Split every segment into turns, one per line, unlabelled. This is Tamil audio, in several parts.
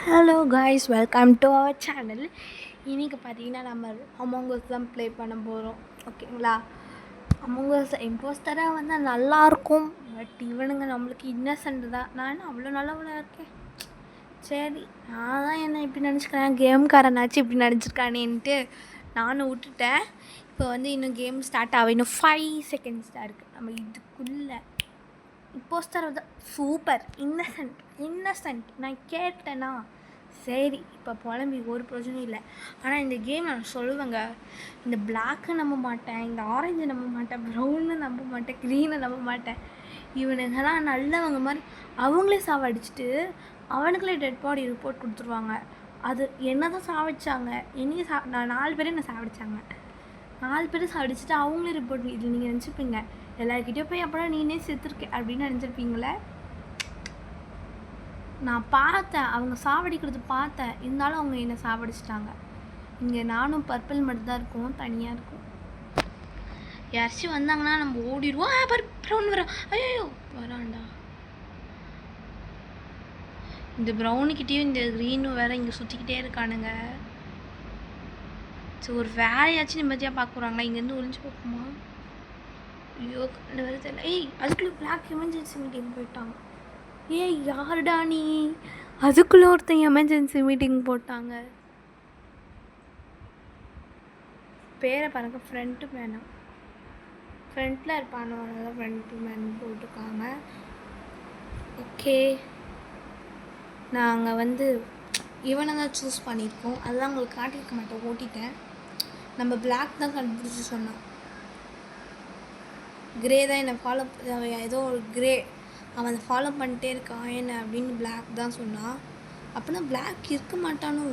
Hello guys, welcome to our channel. இன்றைக்கி பார்த்தீங்கன்னா நம்ம அமாங் அஸ் தான் ப்ளே பண்ண போகிறோம். ஓகேங்களா? அமாங் அஸ் இம்போஸ்டராக வந்தால் நல்லாயிருக்கும். பட் இவனுங்க நம்மளுக்கு இன்னசென்ட் தான். நான் அவ்வளோ நல்லவளாக இருக்கேன். சரி, நான் தான் என்ன இப்படி நினச்சிக்கிறேன், கேம்காரனாச்சு இப்படி நினச்சிருக்கானேன்ட்டு நானும் விட்டுட்டேன். இப்போ இன்னும் கேம் ஸ்டார்ட் ஆகும். இன்னும் 5 செகண்ட்ஸ் தான் இருக்குது. நம்ம இதுக்குள்ளே இம்போஸ்டர் வந்து சூப்பர் இன்னசென்ட் நான் கேட்டேன்னா சரி. இப்போ புலம்பி ஒரு பிரயோஜனம் இல்லை. ஆனால் இந்த கேம் நான் சொல்லுவேங்க, இந்த பிளாக்கு நம்ப மாட்டேன், இந்த ஆரஞ்சு நம்ப மாட்டேன், ப்ரௌனு நம்ப மாட்டேன், க்ரீனை நம்ப மாட்டேன். இவனுங்கெல்லாம் நல்லவங்க மாதிரி அவங்களே சாவடிச்சிட்டு அவனுங்களே டெட் பாடி ரிப்போர்ட் கொடுத்துருவாங்க. அது என்ன தான் சாவடிச்சாங்க, என்னையும் நான் 4 பேரும் என்ன சாவடிச்சாங்க. 4 பேரும் சாவடிச்சுட்டு அவங்களே ரிப்போர்ட். இது நீங்கள் நினச்சிப்பீங்க எல்லாருக்கிட்டே போய் அப்புறம் நீனே செத்துருக்கேன் அப்படின்னு நினச்சிருப்பீங்களே. நான் பார்த்தேன், அவங்க சாவடிக்கிறது பார்த்தேன். இருந்தாலும் அவங்க என்னை சாவடிச்சிட்டாங்க. இங்கே நானும் பர்பிள் மட்டும் தான் இருக்கும், தனியாக இருக்கும். யாராச்சும் வந்தாங்கன்னா நம்ம ஓடிடுவோம். ப்ரௌன் வரான். ஐயோ வரான்டா. இந்த ப்ரௌனுக்கிட்டேயும் இந்த க்ரீனும் வேற இங்கே சுற்றிக்கிட்டே இருக்கானுங்க. சரி, ஒரு வேலையாச்சும் நிம்மதியாக பார்க்குறாங்களா? இங்கேருந்து ஒளிஞ்சு பார்ப்போமா? ஐயோ கண்டு வேறு தெரியல. அதுக்குள்ளே பிளாக் எமர்ஜென்சி மீட்டிங் போயிட்டாங்க. யாருடா நீ? அதுக்குள்ளே ஒருத்தன் எமர்ஜென்சி மீட்டிங் போட்டாங்க. பேரை பாருங்க, ஃப்ரண்ட்டு மேனா, ஃப்ரண்ட்டில் இருப்பானவங்க தான் ஃப்ரண்ட்டு மேன் போட்டிருக்காங்க. ஓகே, நாங்கள் இவனை தான் சூஸ் பண்ணியிருக்கோம். அதெல்லாம் உங்களுக்கு காட்டியிருக்க மாட்டேன், ஓட்டிட்டேன். நம்ம பிளாக் தான் கண்டுபிடிச்சி சொன்னான். கிரே தான் என்னை ஃபாலோ, ஏதோ ஒரு கிரே அவன் அதை ஃபாலோ பண்ணிட்டே இருக்கான் என்ன அப்படின்னு பிளாக் தான் சொன்னான். அப்படின்னா பிளாக் இருக்க மாட்டானோ?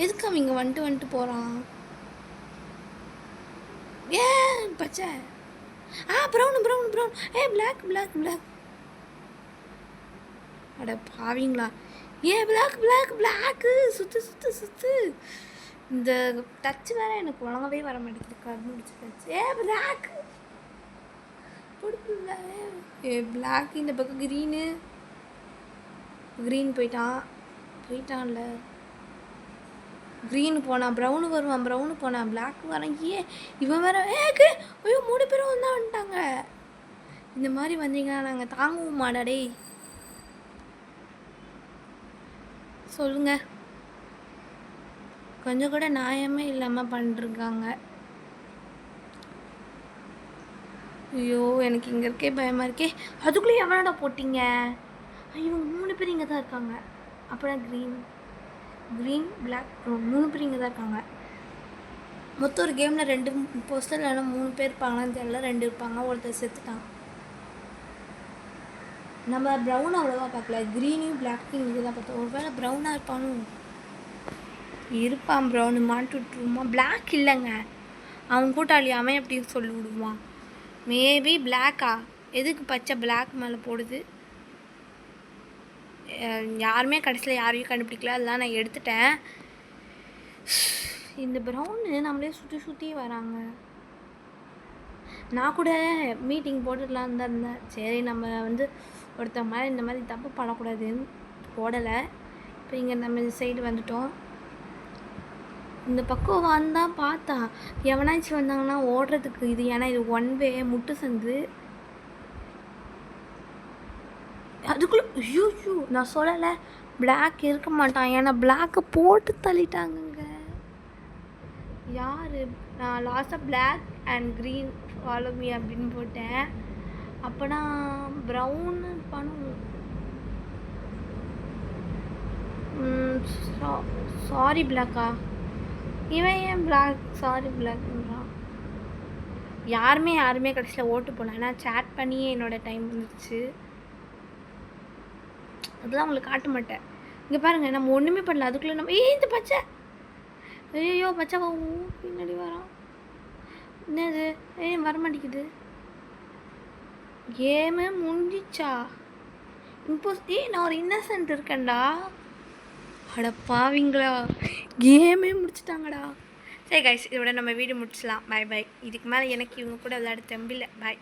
எதுக்கு அவன் இங்கே வந்துட்டு போகிறான்? பச்சை ப்ரௌன் பிளாக் அட பாவீங்களா? பிளாக்கு சுத்து. இந்த டச்சு வேற எனக்கு உலகவே வர மாட்டேங்குது. கரும்பு முடிச்சு டச்சு. Black black. இந்த பக்கம் க்ரீன் போயிட்டான்ல. க்ரீனு போனான், ப்ரௌனு வருவான், ப்ரௌனு போனான், பிளாக் வரான். இவன் வேற ஐயோ 3 பேரும் வந்துட்டாங்க. இந்த மாதிரி வந்தீங்கன்னா நாங்கள் தாங்குவோம் மாடாடே. சொல்லுங்க, கொஞ்சம் கூட நியாயமே இல்லாமல் பண்ணிருக்காங்க. ஐயோ எனக்கு இங்கே இருக்கே பயமாக இருக்கே. அதுக்குள்ளேயே எவனடா போட்டிங்க? ஐயோ 3 பேர் இங்கே தான் இருக்காங்க. அப்புறம் க்ரீன் பிளாக் 3 பேர் இங்கே தான் இருக்காங்க. மொத்தம் ஒரு கேமில் 2 போஸ்டர் இல்லைன்னா 3 பேர் இருப்பாங்களான்னு தெரியல. 2 இருப்பாங்க, ஒருத்தர் செத்துட்டான். நம்ம ப்ரௌன் அவ்வளோவா பார்க்கல, க்ரீனையும் பிளாக்கையும் இங்கே தான் பார்த்தோம். ஒரு வேளை ப்ரௌனாக இருப்பான். ப்ரௌனு மாட்டு விட்டுருமா? பிளாக் இல்லைங்க, அவன் கூட்டாளி. அவன் எப்படி சொல்லி விடுவான்? மேபி பிளாக்கா? எதுக்கு பச்சை பிளாக் மேலே போடுது? யாருமே கடைசியில் யாரையும் கண்டுபிடிக்கல, அதெல்லாம் நான் எடுத்துட்டேன். இந்த ப்ரௌனு நம்மளே சுற்றி வராங்க. நான் கூட மீட்டிங் போட்டுடலான்னு தான் இருந்தேன். சரி, நம்ம ஒருத்தவங்க மேலே இந்த மாதிரி தப்பு பண்ணக்கூடாதுன்னு போடலை. இப்போ இங்கே நம்ம இந்த சைடு வந்துட்டோம். இந்த பக்கம் வந்தால் பார்த்தா எவனாச்சும் வந்தாங்கன்னா ஓடுறதுக்கு இது. ஏன்னா இது 1 வே முட்டு சந்து. அதுக்குள்ளே ஐயோ நான் சொல்லலை, பிளாக் இருக்க மாட்டான். ஏன்னா பிளாக்கை போட்டு தள்ளிட்டாங்கங்க. யார்? நான் லாஸ்ட்டாக black and green follow me அப்படின்னு போட்டேன். அப்போனா ப்ரௌனு பண்ணும். சாரி பிளாக்கா? இவன் ஏன் பிளாக் சாரி பிளாக்ன்றான்? யாருமே கடைசியில் ஓட்டு போனேன். ஏன்னா சேட் பண்ணியே என்னோடய டைம் வந்துடுச்சு. அதெல்லாம் உங்களுக்கு காட்ட மாட்டேன். இங்கே பாருங்கள், நம்ம ஒன்றுமே பண்ணல. அதுக்குள்ளே நம்ம இந்த பச்சை. ஐயோ பச்சை பின்னாடி வரான். என்னது? வரமாட்டேங்குது. கேமே முடிஞ்சிச்சா? நான் ஒரு இன்னசென்ட் இருக்கேன்டா. அட பாவீங்களா, கேமே முடிச்சிட்டாங்கடா. சரி கைஸ், இதோட நம்ம வீடியோ முடிச்சலாம். பை. இதுக்கு மேலே எனக்கு இவங்க கூட விளையாட தெம்பில்லை. பை.